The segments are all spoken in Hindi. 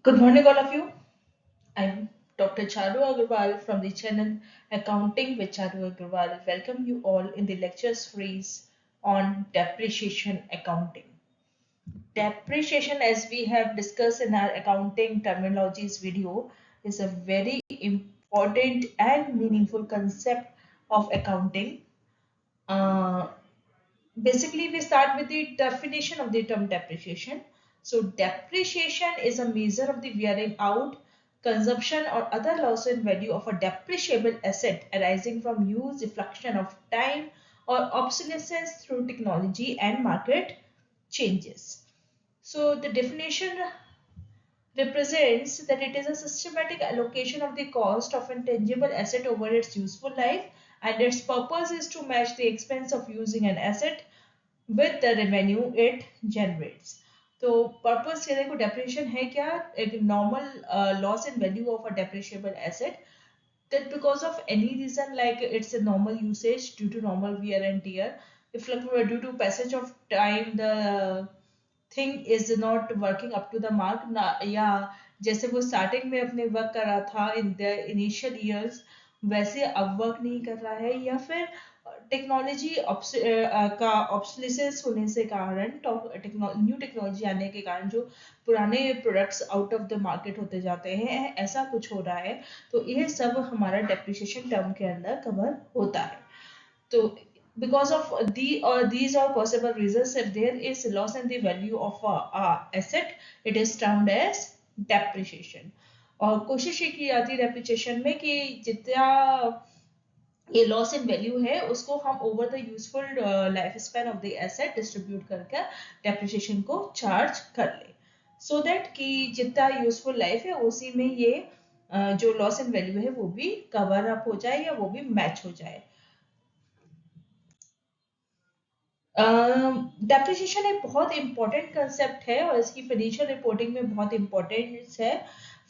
Good morning, all of you. I'm Dr. Charu Agarwal from the channel Accounting with Charu Agarwal. Welcome you all in the lecture series on depreciation accounting. Depreciation, as we have discussed in our accounting terminologies video, is a very important and meaningful concept of accounting. Uh, Basically, we start with the definition of the term depreciation. So depreciation is a measure of the wearing out, consumption or other loss in value of a depreciable asset arising from use, deflection of time or obsolescence through technology and market changes. So the definition represents that it is a systematic allocation of the cost of an tangible asset over its useful life, and its purpose is to match the expense of using an asset with the revenue it generates. तो पर्पस ये देखो डेप्रिसिएशन है क्या एक normal loss in value of a depreciable asset that because of any reason like it's a normal usage due to normal wear and tear, if like due to passage of time the thing is not working up to the mark ना या जैसे वो स्टार्टिंग में अपने वर्क कर रहा था इन द इनिशियल ईयर्स वैसे अब वर्क नहीं कर रहा है या फिर टेक्नोलॉजी का ऑब्सोलेसेंस होने से कारण न्यू टेक्नोलॉजी आने के कारण जो पुराने products out of the market होते जाते हैं ऐसा कुछ हो रहा है तो ये सब हमारा डेप्रिसिएशन टर्म के अंदर कवर होता है तो because of these are possible reasons if there is loss in the value of a asset it is termed as depreciation और कोशिश ये की जाती है डेप्रिसिएशन में कि जितना ये लॉस इन वैल्यू है उसको हम over the useful life span of the asset distribute करके डेप्रिसिएशन को चार्ज कर ले सो दैट कि जितना यूजफुल लाइफ है उसी में ये जो लॉस इन वैल्यू है वो भी कवर अप हो जाए या वो भी मैच हो जाए डेप्रिसिएशन एक बहुत इंपॉर्टेंट कंसेप्ट है और इसकी फाइनेंशियल रिपोर्टिंग में बहुत इंपॉर्टेंस है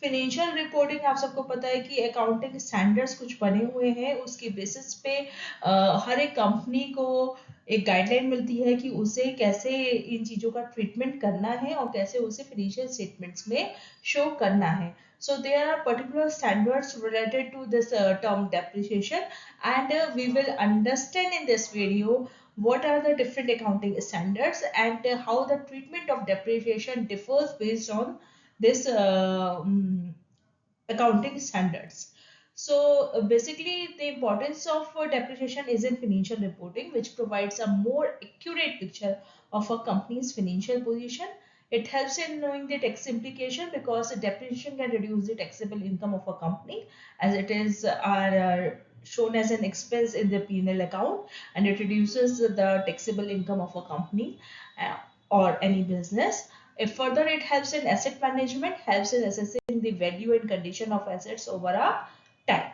फाइनेंशियल रिपोर्टिंग आप सबको पता है कि अकाउंटिंग स्टैंडर्ड्स कुछ बने हुए हैं उसके बेसिस पे हर एक कंपनी को एक गाइडलाइन मिलती है कि उसे कैसे इन चीज़ों का ट्रीटमेंट करना है और कैसे उसे फाइनेंशियल स्टेटमेंट्स में शो करना है so there are particular standards related to this term depreciation and we will understand in this video what are the different accounting standards and how the treatment of depreciation differs based on this accounting standards. So basically the importance of depreciation is in financial reporting which provides a more accurate picture of a company's financial position. It helps in knowing the tax implication because the depreciation can reduce the taxable income of a company as it is are shown as an expense in the P&L account and it reduces the taxable income of a company or any business. If further it helps in asset management, helps in assessing the value and condition of assets over a time.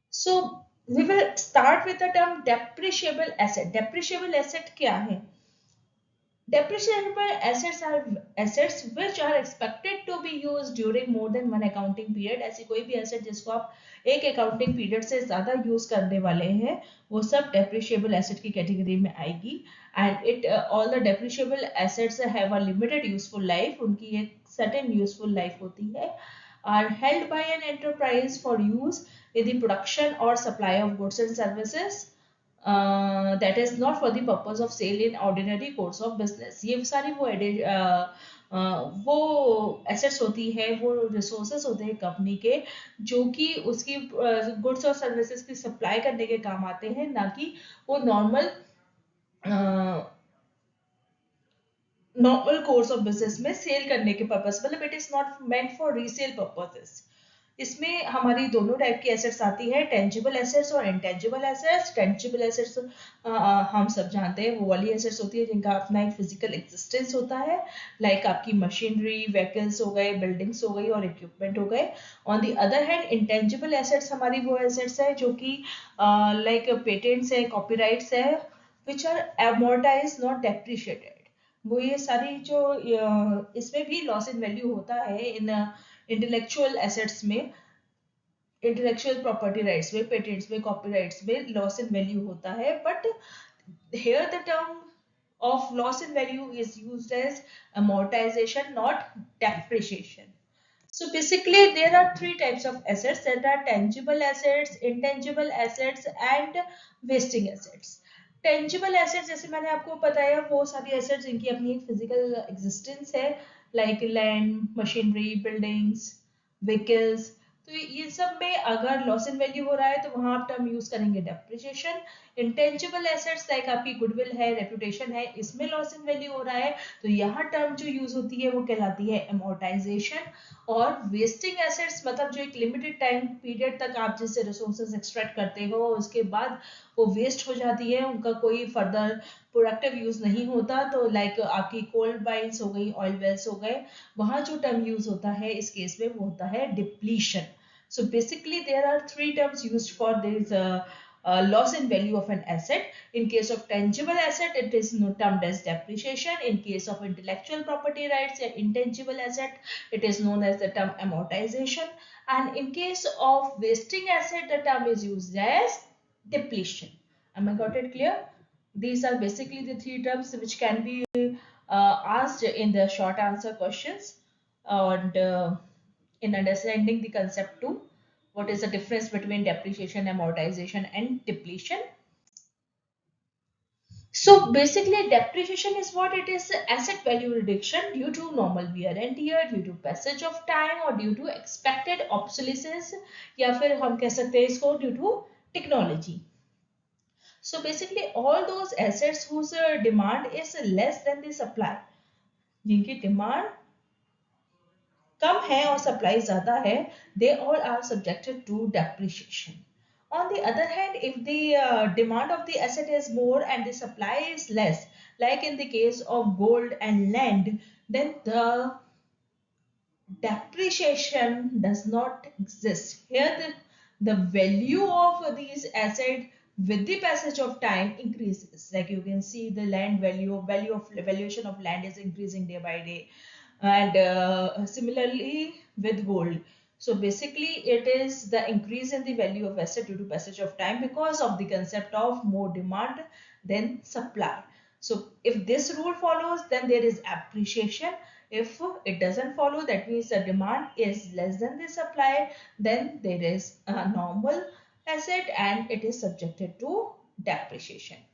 So we will start with the term depreciable asset. Depreciable asset क्या है? Depreciable assets are assets which are expected to be used during more than one accounting period. ऐसी कोई भी asset जिसको आप एक accounting period से ज़्यादा use करने वाले हैं वो सब depreciable asset की category में आएगी and it all the depreciable assets have a limited useful life उनकी एक certain useful life होती है are held by an enterprise for use in the production or supply of goods and services that is not for the purpose of sale in ordinary course of business ये सारी वो एसेट्स होती है वो रिसोर्सेस होते हैं कंपनी के जो कि उसकी गुड्स और सर्विसेज की सप्लाई करने के काम आते हैं ना कि वो नॉर्मल कोर्स ऑफ बिजनेस में सेल करने के पर्पस मतलब it is not meant for resale purposes इसमें हमारी दोनों टाइप की एसेट्स आती है टेंजिबल एसेट्स और इंटेंजिबल एसेट्स टेंजिबल एसेट्स हम सब जानते हैं वो वाली एसेट्स होती है जिनका अपना एक फिजिकल एग्जिस्टेंस होता है लाइक आपकी मशीनरी व्हीकल्स हो गए बिल्डिंग्स हो गई और इक्विपमेंट हो गए on the other hand intangible assets हमारी वो एसेट्स है जो कि लाइक पेटेंट्स है कॉपीराइट्स है which are amortized not depreciated वो ये सारी जो इसमें भी लॉस इन वैल्यू होता है इन इंटेलेक्चुअल एसेट्स में इंटेलेक्चुअल प्रॉपर्टी राइट्स में पेटेंट्स में कॉपीराइट्स में लॉस इन वैल्यू होता है but here the term of loss in value is used as amortization, not depreciation. So basically, there are three types of assets, that are tangible assets, intangible assets, and wasting assets. Tangible assets जैसे मैंने आपको बताया, वो सारी एसेट्स जिनकी अपनी एक फिजिकल एग्जिस्टेंस है, like land, machinery, buildings, vehicles. तो ये सब में अगर लॉस इन वैल्यू हो रहा है तो वहां आप टर्म यूज करेंगे डेप्रिसिएशन। इंटेंजिबल एसेट्स लाइक आपकी गुडविल है, रेपुटेशन है, इसमें लॉस इन वैल्यू हो रहा है तो यहाँ टर्म जो यूज होती है वो कहलाती है अमोर्टाइजेशन। और वेस्टिंग एसेट्स मतलब जो एक लिमिटेड टाइम पीरियड तक आप जिससे रिसोर्सेज एक्सट्रैक्ट करते हो उसके बाद वो वेस्ट हो जाती है, उनका कोई फर्दर प्रोडक्टिव यूज नहीं होता, तो लाइक आपकी कोल्ड माइंस हो गई, ऑयल वेल्स हो गए, वहां जो टर्म यूज होता है इस केस में वो होता है depletion. So basically there are three terms used for this loss in value of an asset. In case of tangible asset, it is termed as depreciation. In case of intellectual property rights, intangible asset, it is known as the term amortization. And in case of wasting asset, the term is used as depletion. Am I got it clear? These are basically the three terms which can be asked in the short answer questions. And in understanding the concept too, what is the difference between depreciation, amortization, and depletion? So basically, depreciation is what it is, asset value reduction due to normal wear and tear, due to passage of time, or due to expected obsolescence, या फिर हम कह सकते हैं इसको due to technology. So basically, all those assets whose demand is less than the supply, जिनकी डिमांड कम है और सप्लाई ज्यादा है, they all are subjected to depreciation. On the other hand, if the demand of the asset is more and the supply is less, like in the case of gold and land, then the depreciation does not exist. Here the value of these assets with the passage of time increases. Like you can see the land value of valuation of land is increasing day by day. And similarly with gold. So basically it is the increase in the value of asset due to passage of time because of the concept of more demand than supply. So if this rule follows, then there is appreciation. If it doesn't follow, that means the demand is less than the supply, then there is a normal asset and it is subjected to depreciation.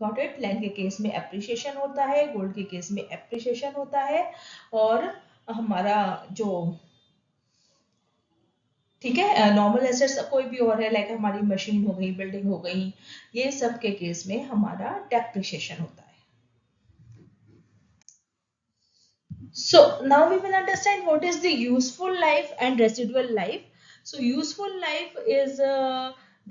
Got it? Land के केस में एप्रिसिएशन होता है, गोल्ड के केस में एप्रिसिएशन होता है, और हमारा जो ठीक है नॉर्मल एसेट्स कोई भी और है, लाइक हमारी मशीन हो गई, बिल्डिंग हो गई, ये सब के केस में हमारा डेप्रिसिएशन होता है. So now we will understand what is the useful life and residual life. So useful life is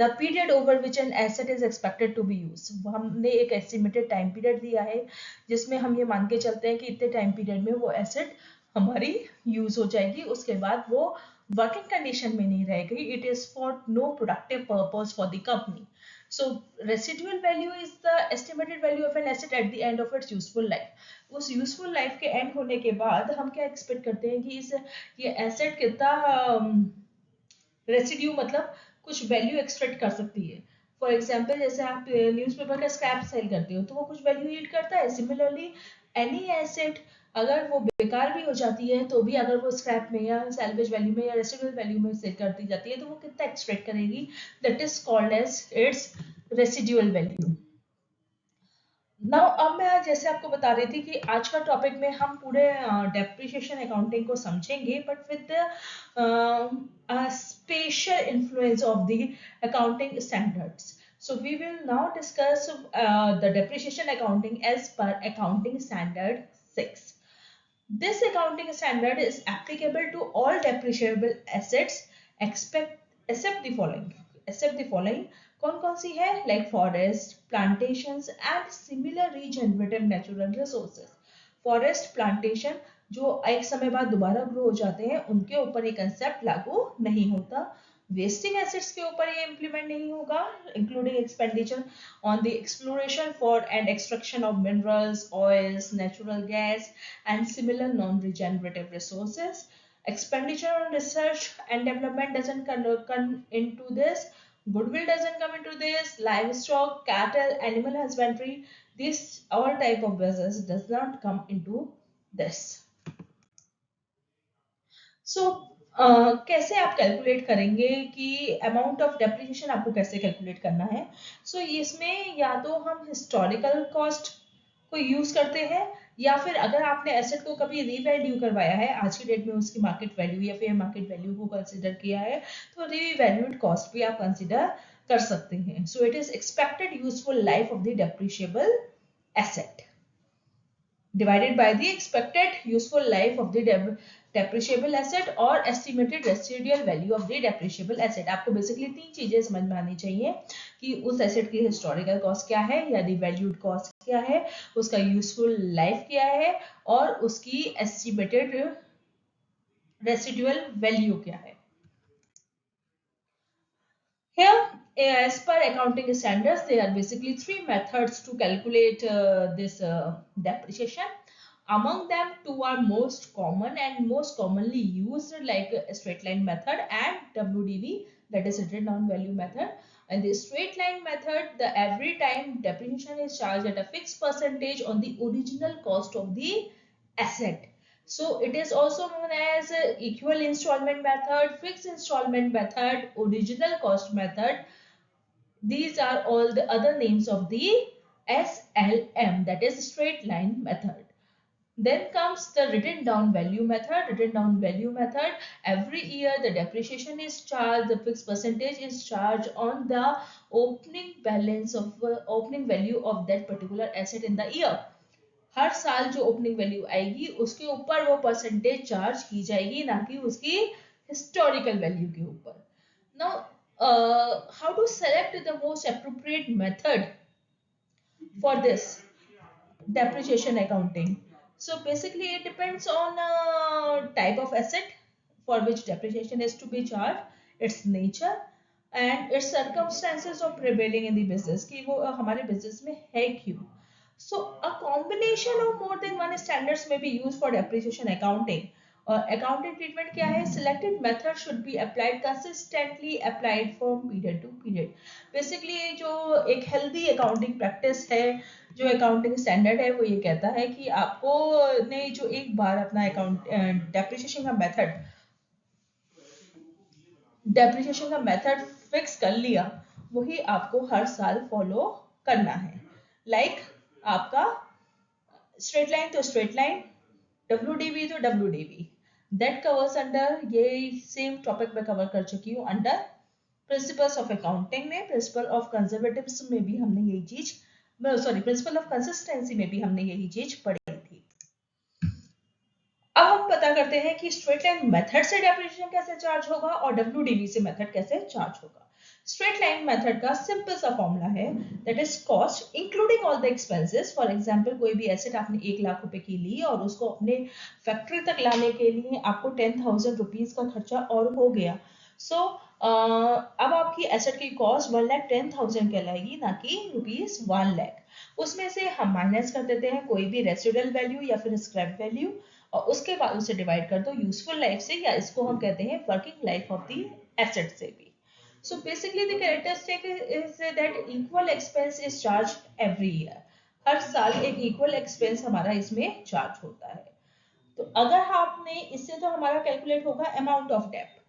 the period over which an asset is expected to be used. हमने एक estimated time period दिया है जिसमें हम ये मान के चलते हैं कि इतने time period में वो asset हमारी use हो जाएगी, उसके बाद वो working condition में नहीं रहेगी. It is for no productive purpose for the company. So residual value is the estimated value of an asset at the end of its useful life. उस यूजफुल लाइफ के एंड होने के बाद हम क्या एक्सपेक्ट करते हैं कि इस ये एसेट कितना रेसिड्यू मतलब कुछ वैल्यू एक्सट्रैक्ट कर सकती है. फॉर एग्जांपल जैसे आप न्यूज़पेपर का स्क्रैप सेल करते हो तो वो कुछ वैल्यू यील्ड करता है. सिमिलरली एनी एसेट अगर वो बेकार भी हो जाती है तो भी अगर वो स्क्रैप में या सैल्वेज वैल्यू में या रेसिडुअल वैल्यू में सेल कर दी जाती है तो वो कितना एक्सट्रैक्ट करेगी, that is called as its residual value. Now अब मैं जैसे आपको बता रही थी कि आज का टॉपिक में हम पूरे डेप्रिसिएशन अकाउंटिंग को समझेंगे, but with special influence of the accounting standards. So we will now discuss the depreciation accounting as per accounting standard 6. This accounting standard is applicable to all depreciable assets except the following. कौन कौन सी है? Like forest, plantations and similar regenerative natural resources. Forest, plantation जो एक समय बाद दोबारा ग्रो हो जाते हैं, उनके ऊपर ये कंसेप्ट लागू नहीं होता. वेस्टिंग एसेट्स के ऊपर ये इंप्लीमेंट नहीं होगा, including expenditure on the exploration for and extraction of minerals, oils, natural gas and similar non regenerative resources. Expenditure on research and development doesn't come into this. Goodwill doesn't come into this. Livestock, cattle, animal husbandry, this all type of business does not come into this. सो कैसे आप कैलकुलेट करेंगे कि अमाउंट ऑफ डेप्रिसिएशन आपको कैसे कैलकुलेट करना है? सो इसमें या तो हम हिस्टोरिकल कॉस्ट को यूज करते हैं, या फिर अगर आपने एसेट को कभी रीवैल्यू करवाया है, आज की डेट में उसकी मार्केट वैल्यू या फिर मार्केट वैल्यू को कंसिडर किया है, तो रीवैल्यूड कॉस्ट भी आप कंसिडर कर सकते हैं. सो it is expected useful life of the depreciable asset divided by the expected useful life of the depreciable asset or estimated residual value of the depreciable asset. आपको बेसिकली तीन चीजें समझ में आनी चाहिए कि उस एसेट की हिस्टोरिकल कॉस्ट क्या है या रिवैल्यूड कॉस्ट क्या है, उसका यूजफुल लाइफ क्या है और उसकी एस्टिमेटेड रेसिडुअल वैल्यू क्या है. Here, as per accounting standards, there are basically three methods to calculate this depreciation. Among them, two are most common and most commonly used, like straight line method and WDV, that is written down value method. And the straight line method, the every time depreciation is charged at a fixed percentage on the original cost of the asset. So it is also known as equal installment method, fixed installment method, original cost method. These are all the other names of the SLM, that is straight line method. Then comes the written down value method. Written down value method, every year the depreciation is charged, the fixed percentage is charged on the opening balance of opening value of that particular asset in the year. हर साल जो ओपनिंग वैल्यू आएगी उसके ऊपर वो परसेंटेज चार्ज की जाएगी, ना कि उसकी हिस्टोरिकल वैल्यू के ऊपर. Now how to select the most appropriate method for this depreciation accounting? So basically it depends on type of asset for which depreciation is to be charged, its nature and its circumstances of prevailing in the business, कि वो हमारे business में है क्यों. So a combination of more than one standards may be used for depreciation accounting. Accounting treatment क्या है? Selected method should be applied consistently, applied from period to period. Basically जो एक healthy accounting practice है, जो अकाउंटिंग स्टैंडर्ड है, वो ये कहता है कि आपको ने जो एक बार अपना अकाउंट डेप्रिसिएशन का मेथड फिक्स कर लिया, वही आपको हर साल फॉलो करना है. लाइक आपका स्ट्रेट लाइन तो स्ट्रेट लाइन, WDV तो WDV, दैट कवर्स अंडर, ये सेम टॉपिक में कवर कर चुकी हूँ अंडर प्रिंसिपल्स ऑफ अकाउंटिंग में. प्रिंसिपल ऑफ कंजर्वेटिव्स में भी हमने यही चीज, सॉरी प्रिंसिपल ऑफ कंसिस्टेंसी में भी हमने यही चीज पढ़ी थी. अब हम पता करते हैं कि स्ट्रेट लाइन मेथड से डेप्रिसिएशन कैसे चार्ज होगा और WDV से मेथड कैसे चार्ज होगा. स्ट्रेट लाइन मेथड का सिंपल सा फॉर्मूला है, that is cost including all the expenses. For example कोई भी एसेट आपने 1,00,000 रुपए की ली और उसको अपने फैक्ट्री तक लाने के लिए आपको 10,000 रुपीज का खर्चा और हो गया. सो अब आपकी एसेट की कॉस्ट 1,10,000 कहलाएगी, ना कि ₹1,00,000. उसमें से हम माइनस कर देते हैं कोई भी रेसिडुअल वैल्यू या फिर स्क्रैप वैल्यू, और उसके बाद उसे डिवाइड कर दो यूजफुल लाइफ से, या इसको हम कहते हैं working life of the asset से भी. So basically the characteristic is that equal expense is charged every year. हर साल एक equal expense हमारा इसमें charge होता है. तो अगर आपने इससे, तो हमारा कैलकुलेट होगा अमाउंट ऑफ डेप्ट.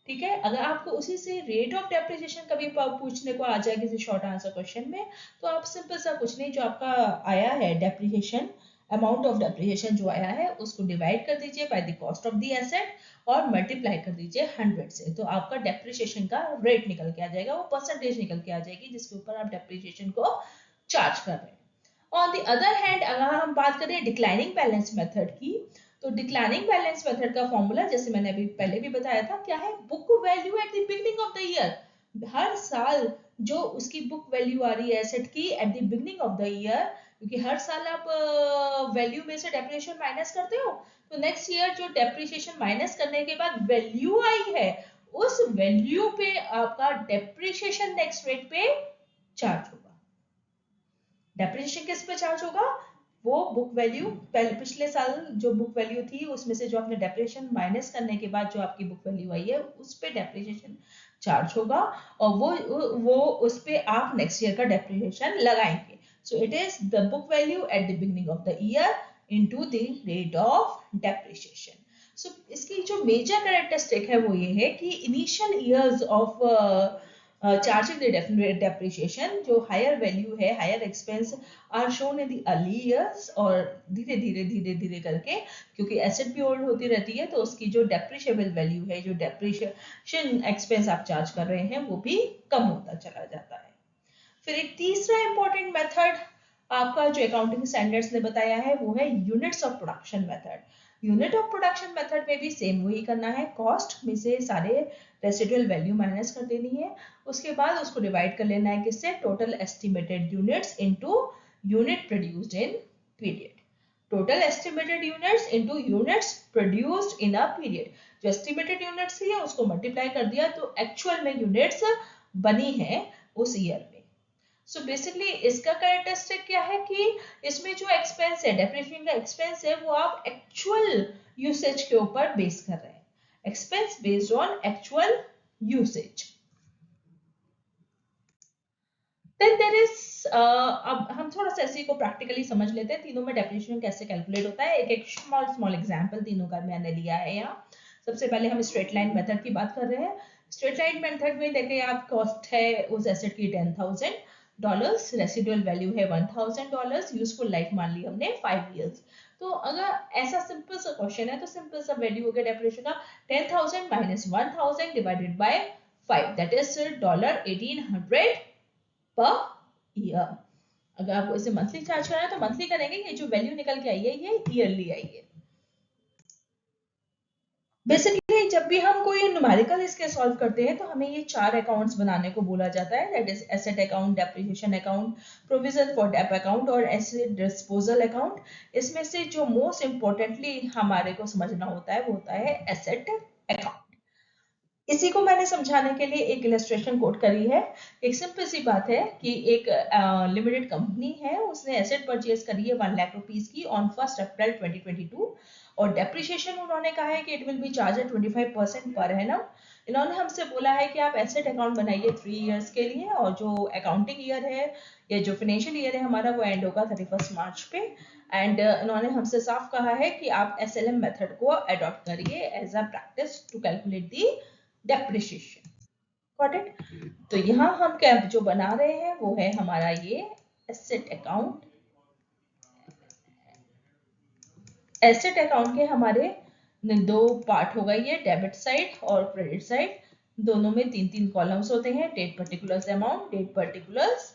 ठीक है, अगर आपको उसी से रेट ऑफ डेप्रिसिएशन कभी पूछने को आ जाए किसी शॉर्ट आंसर क्वेश्चन में, तो आप सिंपल सा कुछ नहीं, जो आपका आया है डेप्रिसिएशन, अमाउंट ऑफ डेप्रिसिएशन जो आया है उसको डिवाइड कर दीजिए by the cost of the asset और मल्टीप्लाई कर दीजिए 100 से, तो आपका डेप्रिसिएशन का रेट निकल के आ जाएगा, वो परसेंटेज निकल के आ जाएगी जिसके ऊपर आप डेप्रिसिएशन को चार्ज कर रहे हैं. ऑन द अदर हैंड अगर हम बात करें डिक्लाइनिंग बैलेंस मेथड की, तो डिक्लाइनिंग बैलेंस मेथड का फॉर्मूला जैसे मैंने अभी पहले भी बताया था, क्या है? Book value at the beginning of the year. हर साल जो उसकी बुक वैल्यू आ रही है एसेट की eight the beginning of the year, क्योंकि हर साल आप वैल्यू में से डेप्रिसिएशन माइनस करते हो, तो नेक्स्ट ईयर जो डेप्रिसिएशन माइनस करने के बाद वैल्यू आई है, उस वैल्यू पे आपका डेप्रिसिएशन नेक्स्ट रेट पे चार्ज होगा. डेप्रिसिएशन किस पे चार्ज होगा? वो बुक वैल्यू, पहले पिछले साल जो बुक वैल्यू थी उसमें से जो आपने डेप्रिसिएशन माइनस करने के बाद जो आपकी बुक वैल्यू आई है, उस पे डेप्रिसिएशन चार्ज होगा और वो उस पे आप नेक्स्ट ईयर का डेप्रिसिएशन लगाएंगे. So it is the book value at the beginning of the year into the rate of depreciation. So इसकी जो मेजर कैरेक्टरिस्टिक है वो ये है कि initial years of charging the depreciation, जो हायर वैल्यू है, higher expense are shown in the early years, और धीरे धीरे करके क्योंकि एसेट भी ओल्ड होती रहती है तो उसकी जो डेप्रिशिएबल वैल्यू है, जो डेप्रिशिएशन एक्सपेंस आप चार्ज कर रहे हैं, वो भी कम होता चला जाता है. फिर एक तीसरा इंपॉर्टेंट मेथड आपका जो अकाउंटिंग स्टैंडर्ड्स ने बताया है वो है units of production method. Unit of production method में भी सेम वही करना है, कॉस्ट में से सारे रेसिडुअल वैल्यू माइनस कर देनी है, उसके बाद उसको डिवाइड कर लेना है किससे, total estimated units into unit produced in period. Total estimated units into units produced in a period. जो एस्टिमेटेड यूनिट्स थी उसको मल्टीप्लाई कर दिया तो एक्चुअल में यूनिट्स बनी है उस ईयर में. सो बेसिकली इसका कैरेक्टरिस्टिक क्या है कि इसमें जो एक्सपेंस है, डेप्रिसिएशन का एक्सपेंस है, वो आप एक्चुअल यूसेज के ऊपर बेस कर रहे हैं. Expense based on actual usage. Then there is अब हम थोड़ा सा इसी को प्रैक्टिकली समझ लेते हैं, तीनों में डेप्रिसिएशन कैसे कैलकुलेट होता है. एक एक स्मॉल एग्जांपल तीनों का मैंने लिया है यहाँ. सबसे पहले हम स्ट्रेट लाइन मेथड की बात कर रहे हैं. स्ट्रेट लाइन मेथड में देखिए आप कॉस्ट है उस एसेट की $10,000, रेसिडुअल वैल्यू है $1,000, यूजफुल लाइफ मान ली हमने 5 years. तो अगर ऐसा सिंपल सा क्वेश्चन है तो सिंपल सा वैल्यू हो गया डेप्रिसिएशन का 10,000 minus 1,000 divided by 5, that is $1,800 per year. अगर आपको इसे मंथली चार्ज करना है तो मंथली करेंगे, ये जो वैल्यू निकल के आई है ये ईयरली आई है. बेसिकली जब भी हम कोई न्यूमेरिकल इसके सॉल्व करते हैं तो हमें ये 4 अकाउंट्स बनाने को बोला जाता है, that is asset account, depreciation account, provision for dep account और एसेट डिस्पोजल अकाउंट. इसमें से जो मोस्ट इंपॉर्टेंटली हमारे को समझना होता है वो होता है एसेट अकाउंट. इसी को मैंने समझाने के लिए एक इलस्ट्रेशन कोट करी है. एक सिंपल सी बात है कि एक लिमिटेड कंपनी है, उसने एसेट परचेज करी है 1 लाख रुपीस की ऑन 1 अप्रैल 2022 और डेप्रिसिएशन उन्होंने कहा है कि it will be charge at 25% per annum. इन्होंने हमसे बोला है कि आप एसेट अकाउंट बनाइए 3 इयर्स के लिए और जो अकाउंटिंग ईयर है या जो फाइनेंशियल ईयर है हमारा वो एंड होगा 31 मार्च पे. एंड इन्होंने हमसे साफ कहा है कि आप एसएलएम मेथड को अडॉप्ट करिए as a practice to calculate the depreciation. Got it. तो यहाँ हम क्या जो बना रहे हैं वो है हमारा ये एसेट अकाउंट. एसेट अकाउंट के हमारे 2 पार्ट हो गए, ये डेबिट साइड और क्रेडिट साइड. दोनों में 3 कॉलम्स होते हैं, date particulars amount, date particulars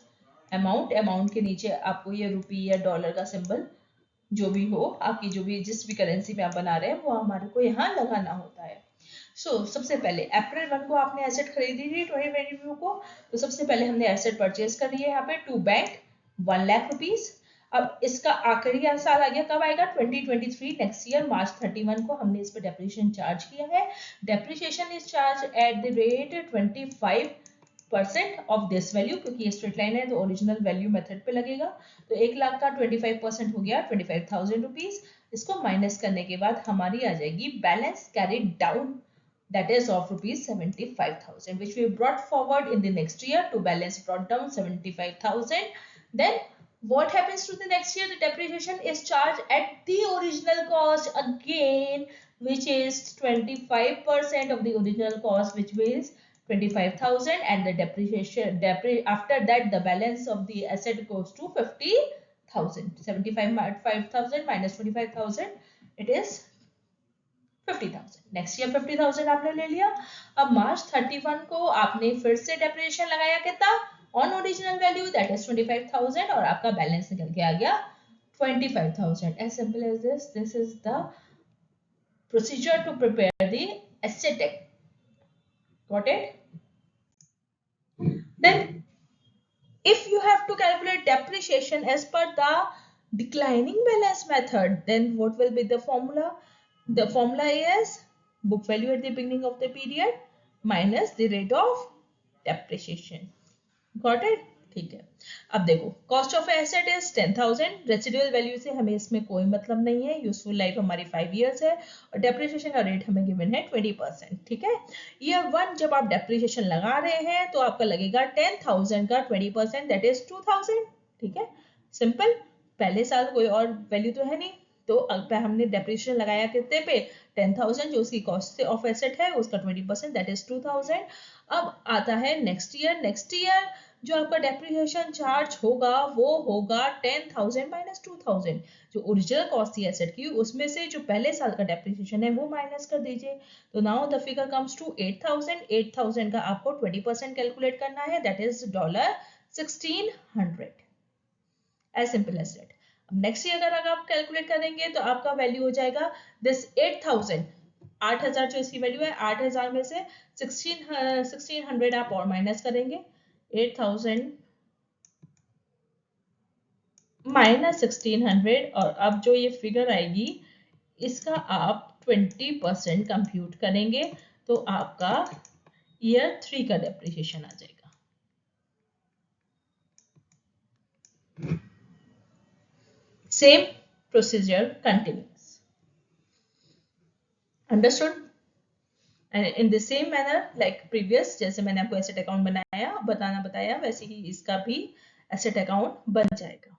amount. Amount के नीचे आपको ये रुपी या डॉलर का सिंबल जो भी हो, आपकी जो भी जिस भी करेंसी में आप बना रहे हैं वो हमारे को यहाँ लगाना होता है. सबसे पहले अप्रैल 1 को आपने एसेट खरीदी थी 2022 को, तो सबसे पहले हमने एसेट परचेज करी है यहाँ पे टू बैंक 1 लाख रुपीस. अब इसका आखिरी साल आ गया, कब आएगा 2023 नेक्स्ट ईयर मार्च 31 को हमने इस पे डेप्रिसिएशन चार्ज किया है. Depreciation is charge at the rate 25% of this value, क्योंकि ये स्ट्रेट लाइन है तो ओरिजिनल वैल्यू मेथड पे लगेगा. तो 1 लाख का 25% हो गया 25,000 रुपीज. इसको माइनस करने के बाद हमारी आ जाएगी balance carried down, that is of rupees 75,000, which we brought forward in the next year to balance brought down 75,000. Then what happens to the next year? The depreciation is charged at the original cost again, which is 25% of the original cost, which is 25,000, and the depreciation after that the balance of the asset goes to 50,000. 75,000 minus 25,000, it is 50,000. Next year 50,000 आपने ले लिया. अब मार्च 31 को आपने फिर से डेप्रिसिएशन लगाया कितना on original value, that is 25,000 और आपका बैलेंस निकल के आ गया 25,000. As simple as this. This is the procedure to prepare the asset. Got it. Then if you have to calculate depreciation as per the declining balance method, then what will be the formula? The formula is book value at the beginning of the period minus the rate of depreciation. Got it? ठीक है। अब देखो cost of asset is 10,000, residual value से हमें इसमें कोई मतलब नहीं है, यूजफुल लाइफ हमारी 5 इयर्स है और डेप्रिसिएशन का रेट हमें गिवन है 20%, ठीक है। ईयर 1 जब आप डेप्रिसिएशन लगा रहे हैं तो आपका लगेगा 10,000 का 20%, दैट इज 2,000, ठीक है, सिंपल। पहले साल कोई और वैल्यू तो है नहीं, तो हमने डेप्रिसिएशन लगाया कितने पे, 10,000, जो उसकी कॉस्ट ऑफ एसेट है उसका 20%, दैट इज 2,000। अब आता है नेक्स्ट ईयर, नेक्स्ट ईयर जो आपका डेप्रिसिएशन चार्ज होगा वो होगा 10,000 माइनस 2,000, जो ओरिजिनल कॉस्ट थी एसेट की उसमें से जो पहले साल का डेप्रिसिएशन है वो माइनस कर दीजिए, तो now the figure comes to 8,000। 8,000 का आपको 20% कैलकुलेट करना है, that is $1,600, as simple as that. अब नेक्स्ट ईयर अगर आप कैलकुलेट करेंगे तो आपका वैल्यू हो जाएगा दिस 8,000, 8,000 जो इसकी वैल्यू है, 8,000 में से 1600 आप और माइनस करेंगे, 8,000 माइनस 1600, और अब जो ये फिगर आएगी इसका आप 20% कंप्यूट करेंगे तो आपका ईयर 3 का डेप्रिसिएशन आ जाएगा। Same procedure continuous, understood? And in the same manner like previous, जैसे मैंने आपको एसेट अकाउंट बताया वैसे ही इसका भी एसेट अकाउंट बन जाएगा।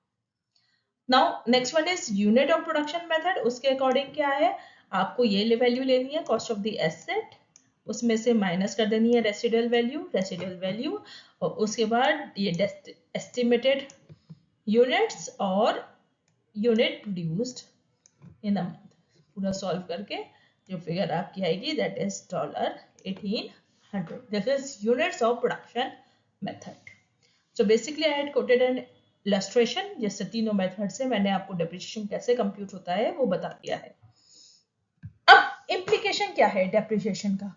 Now next one is unit of production method. उसके अकॉर्डिंग क्या है, आपको ये वैल्यू लेनी है कॉस्ट ऑफ द एसेट, उसमें से माइनस कर देनी है रेसिडुअल वैल्यू, और उसके बाद ये एस्टिमेटेड यूनिट्स और unit produced in a month, पूरा सॉल्व करके जो फिगर आपकी आएगी that is $1,800, this is units of production method. So basically I had coated N illustration जिससे तीनों मेथड से मैंने आपको डेप्रिसिएशन कैसे कंप्यूट होता है वो बता दिया है। अब इम्प्लीकेशन क्या है डेप्रिसिएशन का,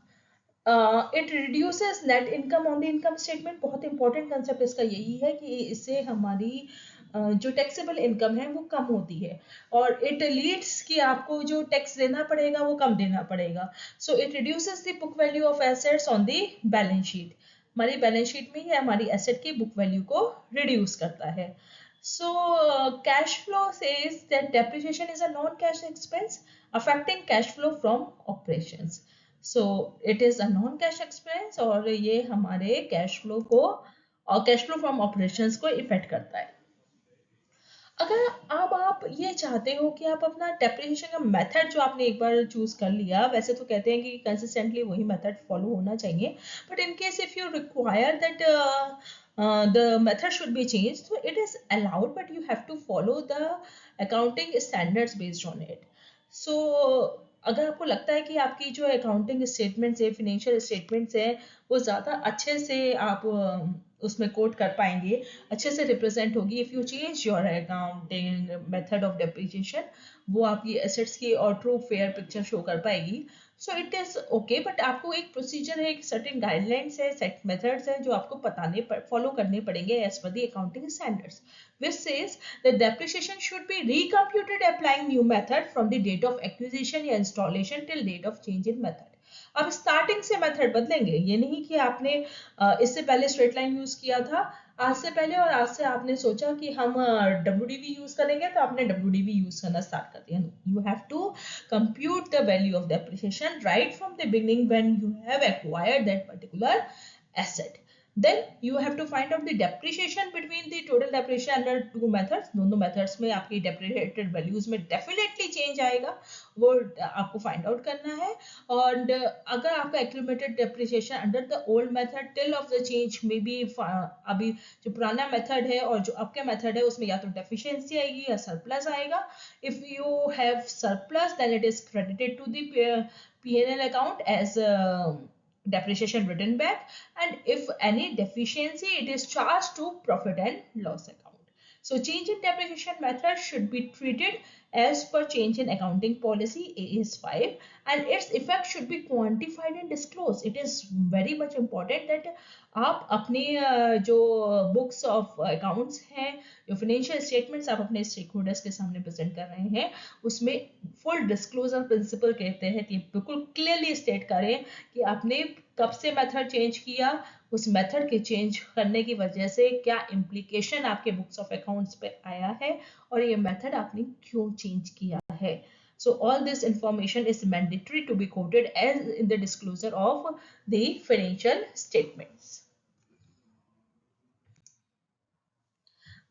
it reduces net income on the income statement. बहुत इंपॉर्टेंट कंसेप्ट इसका यही है कि इससे हमारी जो टैक्सेबल इनकम है वो कम होती है, और इट लीड्स कि आपको जो टैक्स देना पड़ेगा वो कम देना पड़ेगा। So it reduces the book value of assets on the balance sheet. हमारी बैलेंस शीट में ही हमारी एसेट की बुक वैल्यू को रिड्यूस करता है। So cash flow says that depreciation is a non-cash expense affecting cash flow from operations. So it is a non-cash expense और ये हमारे कैश फ्लो को और कैश फ्लो फ्रॉम ऑपरेशंस को इफेक्ट करता है। अगर अब आप ये चाहते हो कि आप अपना डेप्रिसिएशन का मेथड जो आपने एक बार चूज कर लिया, वैसे तो कहते हैं कि कंसिस्टेंटली वही मेथड फॉलो होना चाहिए, but in case if you require that the method should be changed, so it is allowed, but you have to follow the accounting standards based on it. So अगर आपको लगता है कि आपकी जो अकाउंटिंग स्टेटमेंट्स है, फिनेंशियल स्टेटमेंट्स है, वो ज़्यादा अच्छे से आप उसमें कोट कर पाएंगे, अच्छे से रिप्रेजेंट होगी, if you change your accounting method of depreciation, वो आपकी एसेट्स की और ट्रू फेयर पिक्चर शो कर पाएगी, so it is okay. But आपको एक प्रोसीजर है, एक सर्टेन गाइडलाइंस है, सेट मेथड्स है जो आपको फॉलो करने पड़ेंगे as per the accounting standards, which says that depreciation should be recomputed applying new method from the date of acquisition या installation till date of change in method. अब स्टार्टिंग से मेथड बदलेंगे, ये नहीं कि आपने इससे पहले स्ट्रेट लाइन यूज किया था आज से पहले और आज से आपने सोचा कि हम WDV यूज करेंगे तो आपने WDV यूज करना स्टार्ट कर दिया। You have to compute the value of depreciation right from the beginning when you have acquired that particular asset. Then you have to find out the depreciation between the total depreciation under two methods. दोनों methods में आपकी depreciated values में definitely change आएगा, वो आपको find out करना है। और अगर आपका accumulated depreciation under the old method till of the change में भी अभी जो पुराना method है और जो आपके method है उसमें या तो deficiency आएगी या surplus आएगा। If you have surplus then it is credited to the P&L account as depreciation written back, and if any deficiency it is charged to profit and loss account. So change in depreciation method should be treated as per change in accounting policy AS5, and its effect should be quantified and disclosed. It is very much important that आप अपने जो बुक्स ऑफ अकाउंट्स हैं, जो फाइनेंशियल स्टेटमेंट्स आप अपने स्टेक होल्डर्स के सामने प्रेजेंट कर रहे हैं, उसमें फुल डिस्क्लोजर प्रिंसिपल कहते हैं कि बिल्कुल क्लियरली स्टेट करें कि आपने कब से मेथड चेंज किया, उस मेथड के चेंज करने की वजह से क्या इम्प्लीकेशन आपके बुक्स ऑफ अकाउंट्स पे आया है और ये मेथड आपने क्यों चेंज किया है. So all this information is mandatory to be quoted as in the disclosure of the financial statements.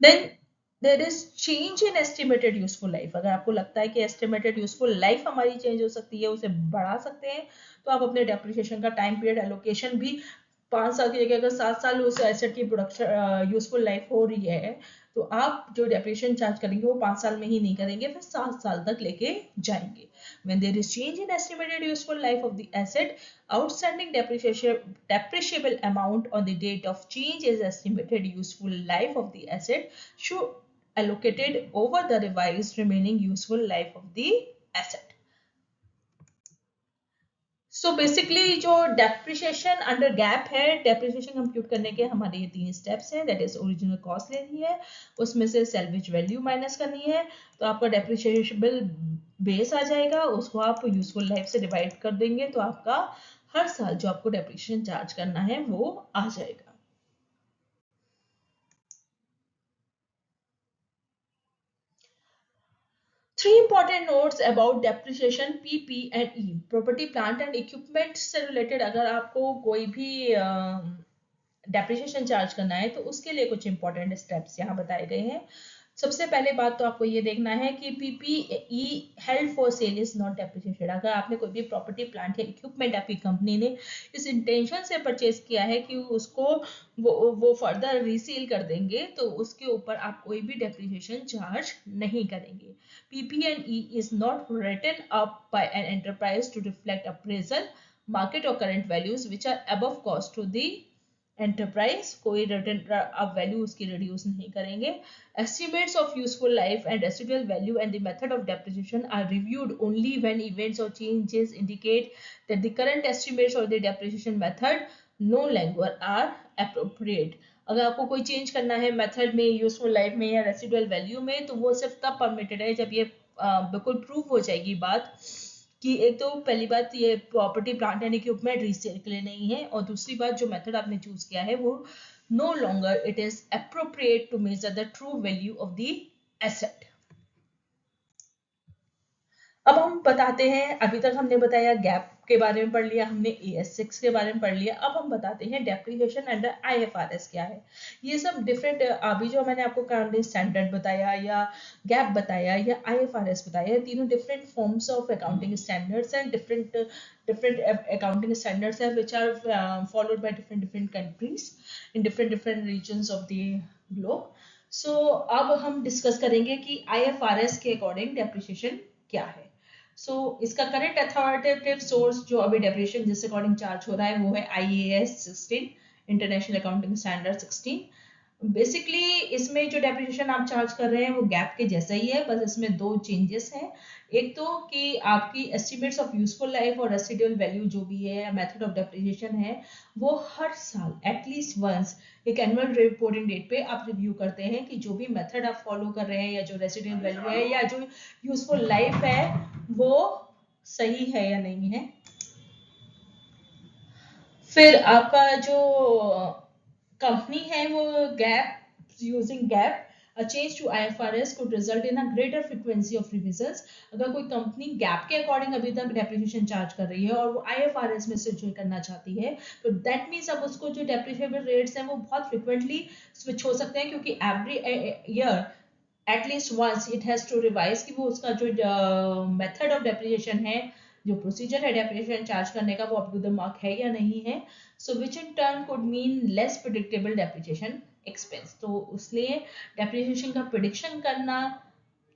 Then there is change in estimated useful life. अगर आपको लगता है कि estimated useful life हमारी change हो सकती है, उसे बढ़ा सकते हैं, तो आप अपने depreciation का time period allocation भी 5 साल की जगह अगर 7 साल उस एसेट की प्रोडक्शन यूजफुल लाइफ हो रही है, तो आप जो डेप्रिसिएशन चार्ज करेंगे वो 5 साल में ही नहीं करेंगे, फिर 7 साल तक लेके जाएंगे. When there is change in estimated useful life of the asset, outstanding depreciable amount on the date of change is estimated useful life of the asset should allocated over the revised remaining useful life of the asset. So basically जो डेप्रिसिएशन अंडर गैप है, डेप्रिसिएशन कंप्यूट करने के हमारे ये 3 स्टेप्स हैं. दैट इज ओरिजिनल कॉस्ट लेनी है, उसमें से सैल्वेज वैल्यू माइनस करनी है, तो आपका डेप्रिसिएबल बेस आ जाएगा, उसको आप यूजफुल लाइफ से डिवाइड कर देंगे, तो आपका हर साल जो आपको डेप्रिसिएशन चार्ज करना है वो आ जाएगा. Three important notes about depreciation, PP and E. Property, plant and equipment से related अगर आपको कोई भी डेप्रिसिएशन चार्ज करना है तो उसके लिए कुछ इंपॉर्टेंट स्टेप्स यहाँ बताए गए हैं. सबसे पहले बात तो आपको ये देखना है कि PPE held for sale is not depreciated. अगर आपने कोई भी प्रॉपर्टी प्लांट या इक्विपमेंट आपकी कंपनी ने इस इंटेंशन से परचेज किया है कि उसको वो फर्दर रीसेल कर देंगे, तो उसके ऊपर आप कोई भी डेप्रिसिएशन चार्ज नहीं करेंगे. PP&E is not written up by an enterprise to reflect appraisal, market or current values which are above cost to the enterprise. कोई रिटर्न आप वैल्यू उसकी रिड्यूस नहीं करेंगे. estimates of useful life and residual value and the method of depreciation are reviewed only when events or changes indicate that the current estimates or the depreciation method no longer are appropriate. अगर आपको कोई चेंज करना है मेथड में, यूजफुल लाइफ में या रेसिडुअल वैल्यू में, तो वो सिर्फ तब परमिटेड है जब ये बिल्कुल प्रूव हो जाएगी बात कि एक तो पहली बात ये property plant and equipment resale के लिए नहीं है, और दूसरी बात जो मेथड आपने चूज किया है वो no longer it is appropriate to measure the true value of the asset. अब हम बताते हैं, अभी तक हमने बताया गैप के बारे में पढ़ लिया, हमने AS6 के बारे में पढ़ लिया. अब हम बताते हैं डेप्रिसिएशन अंडर IFRS क्या है. ये सब डिफरेंट, अभी जो मैंने आपको अकाउंटिंग स्टैंडर्ड बताया या गैप बताया या IFRS बताया, तीनों different forms of accounting standards and different accounting standards है which are followed by different countries in different regions of the globe. So अब हम डिस्कस करेंगे कि IFRS के अकॉर्डिंग डेप्रिसिएशन क्या है. इसका करेंट अथॉरिटेटिव सोर्स जो अभी डेप्रिसिएशन जिस अकॉर्डिंग चार्ज हो रहा है वो है IAS 16, international accounting standard 16. Basically इसमें जो डेप्रिसिएशन आप चार्ज कर रहे हैं वो गैप के जैसा ही है, बस इसमें 2 चेंजेस हैं. एक तो कि आपकी एस्टिमेट्स ऑफ यूजफुल लाइफ और रेसिडुअल वैल्यू जो भी है, मेथड ऑफ डेप्रिसिएशन है, वो हर साल एटलीस्ट वंस एक एनुअल रिपोर्टिंग डेट पे आप रिव्यू करते हैं कि जो भी मेथड आप फॉलो कर रहे हैं या जो रेसिडुअल वैल्यू है या जो यूजफुल लाइफ है वो सही है या नहीं है. फिर आपका जो कंपनी है वो gap using gap a change to IFRS could result in a greater frequency of revisions. अगर कोई कंपनी गैप के अकॉर्डिंग अभी तक डेप्रिसिएशन चार्ज कर रही है और वो IFRS में स्विच करना चाहती है, तो दैट मीन्स अब उसको जो डेप्रिसिएबल रेट्स हैं वो बहुत फ्रिक्वेंटली स्विच हो सकते हैं, क्योंकि every year at least once it has to revise कि वो उसका जो मेथड ऑफ डेप्रिसिएशन है, जो प्रोसीजर है डेप्रिसिएशन चार्ज करने का, वो अप टू द मार्क है या नहीं है. So which in turn could mean less predictable depreciation expense. तो इसलिए डेप्रिसिएशन का प्रिडिक्शन करना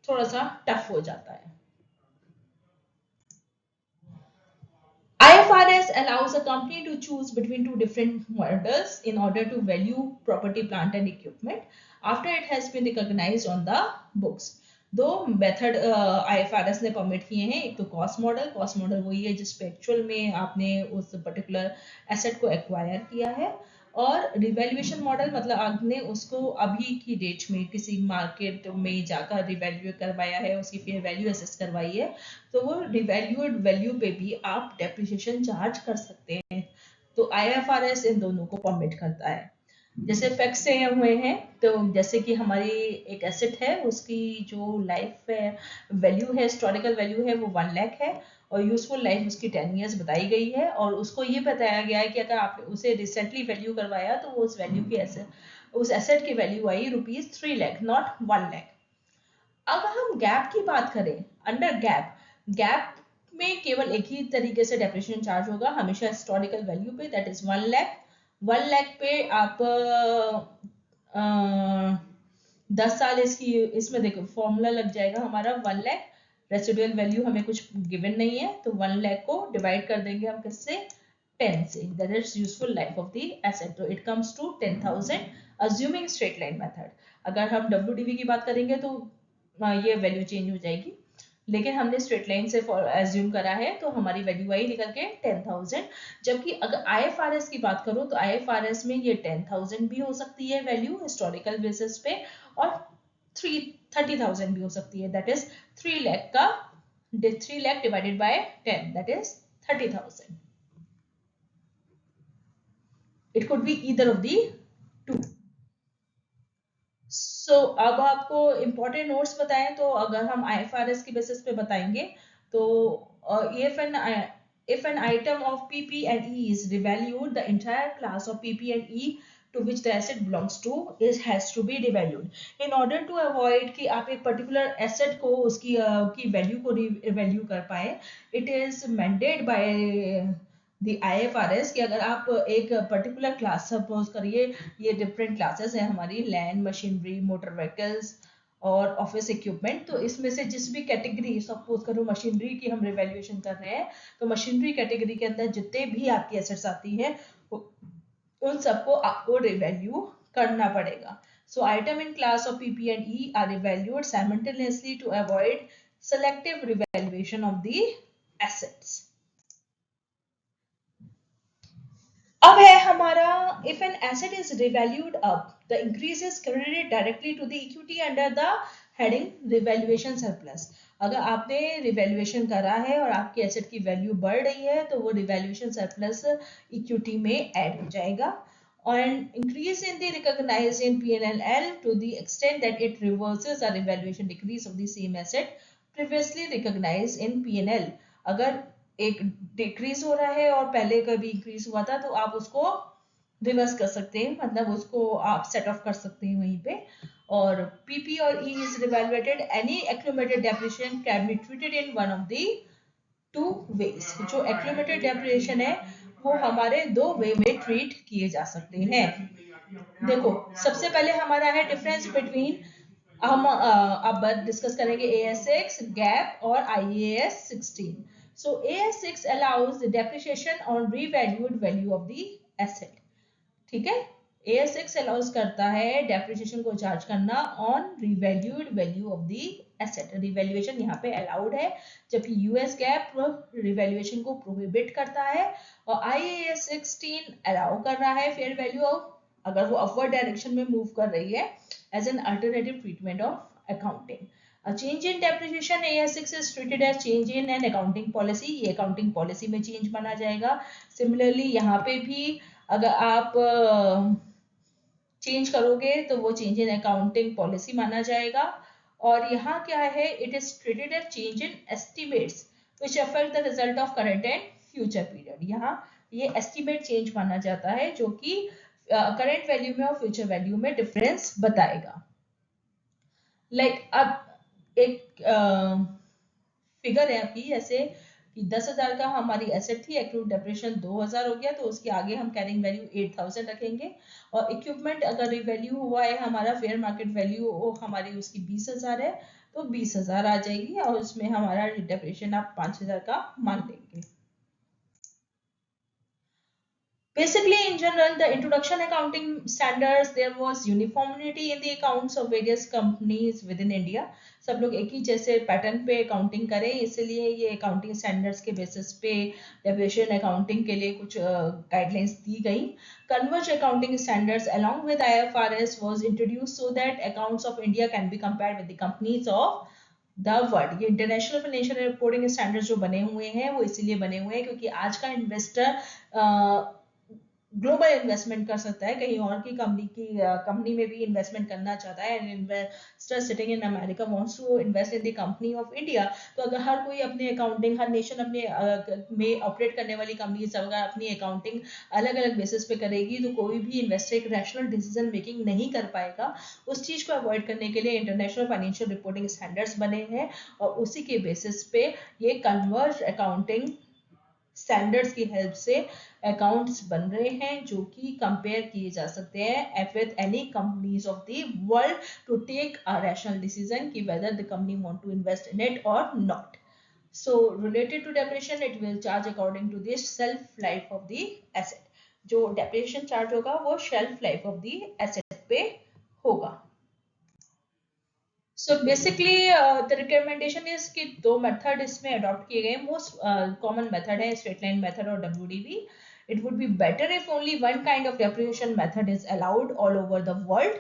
थोड़ा सा टफ हो जाता है. IFRS allows a company to choose between two different models in order to value property, plant and equipment after it has been recognized on the books. दो मेथड IFRS ने परमिट किए हैं. एक तो कॉस्ट मॉडल वही है जिस पे एक्चुअल में आपने उस पर्टिकुलर एसेट को एक्वायर किया है, और रिवैल्यूएशन मॉडल मतलब आपने उसको अभी की डेट में किसी मार्केट में जाकर रिवैल्यू करवाया है, उसकी फेयर वैल्यू असेस करवाई है, तो वो रिवैल्यूड वैल्यू पे भी आप डेप्रिसिएशन चार्ज कर सकते हैं. तो IFRS इन दोनों को परमिट करता है। जैसे फैक्ट से हुए हैं, तो जैसे कि हमारी एक एसेट है, उसकी जो लाइफ है, वैल्यू है, हिस्टोरिकल वैल्यू है, वो 1 लाख है, और यूजफुल लाइफ उसकी 10 ईयर्स बताई गई है, और उसको ये बताया गया है कि अगर आपने उसे रिसेंटली वैल्यू करवाया तो वो उस वैल्यू की एसेट, उस एसेट की value I ₹3 lakh, not 1 lakh. अब हम गैप की बात करें, अंडर गैप, गैप में केवल एक ही तरीके से डेप्रिसिएशन चार्ज होगा, हमेशा हिस्टोरिकल वैल्यू पे, दैट इज 1 लाख। 1 लाख पे आप 10 साल इसकी, इसमें देखो फॉर्मूला लग जाएगा हमारा 1 लाख, रेसिडुअल वैल्यू हमें कुछ गिवन नहीं है, तो 1 लाख को डिवाइड कर देंगे हम किससे, 10 से, that is useful life of the asset, तो it comes to 10,000, assuming straight line method. अगर हम WDV की बात करेंगे तो ये वैल्यू चेंज हो जाएगी, लेकिन हमने स्ट्रेट लाइन से एज्यूम करा है, तो हमारी वैल्यू आई निकल के 10,000। जबकि अगर IFRS की बात करूं तो IFRS में ये 10,000 भी हो सकती है वैल्यू हिस्टोरिकल बेसिस पे, और 30,000 भी हो सकती है, दैट इज 3 लाख का 3 lakh divided by 10, that is 30,000। It could be either of the two. अब आपको इम्पोर्टेंट नोट्स बताएं, तो अगर हम IFRS की बेसिस पे बताएंगे, तो if an item of PP and E is revalued, the entire class of PP and E to which the asset belongs to has to be devalued. In order to avoid कि आप एक particular asset को उसकी की वैल्यू को रिवैल्यू कर पाए, it is mandated by the IFRS कि अगर आप एक पर्टिकुलर क्लास, सपोज करिए ये डिफरेंट क्लासेस हैं हमारी, लैंड, मशीनरी, मोटर व्हीकल्स और ऑफिस इक्विपमेंट, तो इसमें से जिस भी कैटेगरी, सपोज करो मशीनरी की हम रिवैल्यूएशन कर रहे हैं, तो मशीनरी कैटेगरी के अंदर जितने भी आपकी एसेट्स आती हैं उन सबको आपको रिवैल्यू करना पड़ेगा। So item in class of PP and E are revalued simultaneously to avoid selective revaluation of the assets. अब है हमारा, if an asset is revalued up, the increase is credited directly to the equity under the heading revaluation surplus. अगर आपने रिवैल्यूएशन करा है और आपकी एसेट की वैल्यू बढ़ रही है, तो वो रिवैल्यूएशन सरप्लस इक्विटी में ऐड हो जाएगा, and increase in the recognized in P&L to the extent that it reverses a revaluation decrease of the same asset previously recognized in P&L. अगर एक डिक्रीज हो रहा है और पहले कभी इंक्रीज हुआ था, तो आप उसको रिवर्स कर सकते हैं, मतलब उसको आप सेट ऑफ कर सकते हैं वहीं पे। और PP और E is revaluated, any accumulated depreciation can be treated in one of the two ways. जो accumulated depreciation है वो हमारे दो वे में ट्रीट किए जा सकते हैं। देखो सबसे पहले हमारा है डिफरेंस बिटवीन, हम अब डिस्कस करेंगे AS6, गैप और IAS 16। So AS6 allows the depreciation on revalued value of the asset. ठीक है, AS6 अलाउज करता है डेप्रिसिएशन को चार्ज करना on revalued value of the asset. Revaluation यहाँ पे अलाउड है, जबकि US गैप रिवैल्यूएशन को प्रोहिबिट करता है, और IAS 16 अलाउ कर रहा है फेयर वैल्यू ऑफ, अगर वो अपवर्ड डायरेक्शन में मूव कर रही है, as an alternative treatment of accounting. A change in depreciation AS6 is treated as change in an accounting policy, ये accounting policy में change माना जाएगा। Similarly यहाँ पे भी अगर आप चेंज करोगे तो वो चेंज इन अकाउंटिंग पॉलिसी माना जाएगा। और यहाँ क्या है, it is treated as change in estimates which affect the result of current and future period. यहाँ ये एस्टिमेट चेंज माना जाता है, जो कि करंट वैल्यू में और फ्यूचर वैल्यू में डिफरेंस बताएगा। अब एक फिगर है आपकी, जैसे कि 10,000 का हमारी एसेट थी, एक्रूड डेप्रिसिएशन 2,000 हो गया, तो उसके आगे हम कैरिंग वैल्यू 8,000 रखेंगे, और इक्विपमेंट अगर रिवैल्यू हुआ है हमारा, फेयर मार्केट वैल्यू हमारी उसकी 20,000 है, तो 20,000 आ जाएगी, और उसमें हमारा डेप्रिसिएशन आप 5,000 का मान लेंगे। Basically, in general, the introduction accounting standards, there was uniformity in the accounts of various companies within India. सब लोग एक ही जैसे पैटर्न पे अकाउंटिंग करें, इसलिए ये अकाउंटिंग स्टैंडर्ड्स के बेसिस पे डेविएशन अकाउंटिंग के लिए कुछ गाइडलाइंस दी गई। Converge accounting standards along with IFRS was introduced so that accounts of India can be compared with the companies of the world. ये इंटरनेशनल फाइनेंशियल रिपोर्टिंग स्टैंडर्ड्स जो बने हुए हैं वो इसीलिए बने हुए हैं क्योंकि आज का इन्वेस्टर ग्लोबल इन्वेस्टमेंट कर सकता है, कहीं और की कंपनी में भी इन्वेस्टमेंट करना चाहता है, and investor sitting in America wants to invest in the company of India, तो अगर हर कोई अपने अकाउंटिंग, हर नेशन अपने में ऑपरेट करने वाली कंपनी अगर अपनी अकाउंटिंग अलग अलग बेसिस पे करेगी, तो कोई भी इन्वेस्टर एक रैशनल डिसीजन मेकिंग नहीं कर पाएगा। उस चीज को अवॉइड करने के लिए इंटरनेशनल फाइनेंशियल रिपोर्टिंग स्टैंडर्ड्स बने हैं, और उसी के बेसिस पे ये कन्वर्ज अकाउंटिंग स्टैंडर्ड्स की हेल्प से अकाउंट्स बन रहे हैं, जो कि कंपेयर किए जा सकते हैं with any companies of the world to take a rational decision कि whether the company want to invest in it और not. So related to depreciation, it will charge according to the shelf life of the asset. जो depreciation charge होगा वो shelf life of the asset पे होगा। So basically the recommendation is कि दो मेथड इसमें अडॉप्ट किए गए, मोस्ट कॉमन मेथड है स्ट्रेट लाइन मेथड और WDV। It would be better if only one kind of depreciation method is allowed all over the world.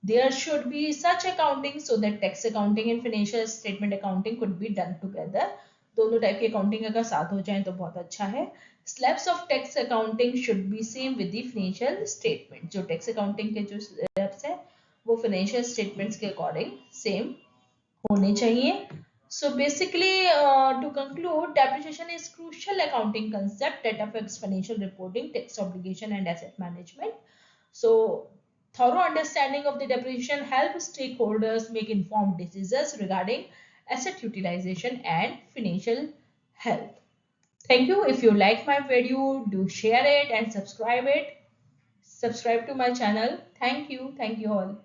There should be such accounting so that tax accounting and financial statement accounting could be done together. दोनों टाइप की अकाउंटिंग अगर साथ हो जाए तो बहुत अच्छा है। Slabs of tax accounting should be same with the financial statement, जो टैक्स अकाउंटिंग के जो स्लैब्स है वो फाइनेंशियल स्टेटमेंट्स के अकॉर्डिंग सेम होने चाहिए। So basically, to conclude, depreciation is crucial accounting concept that affects financial reporting, tax obligation, and asset management. So thorough understanding of the depreciation helps stakeholders make informed decisions regarding asset utilization and financial health. Thank you. If you like my video, do share it and subscribe to my channel. Thank you. Thank you all.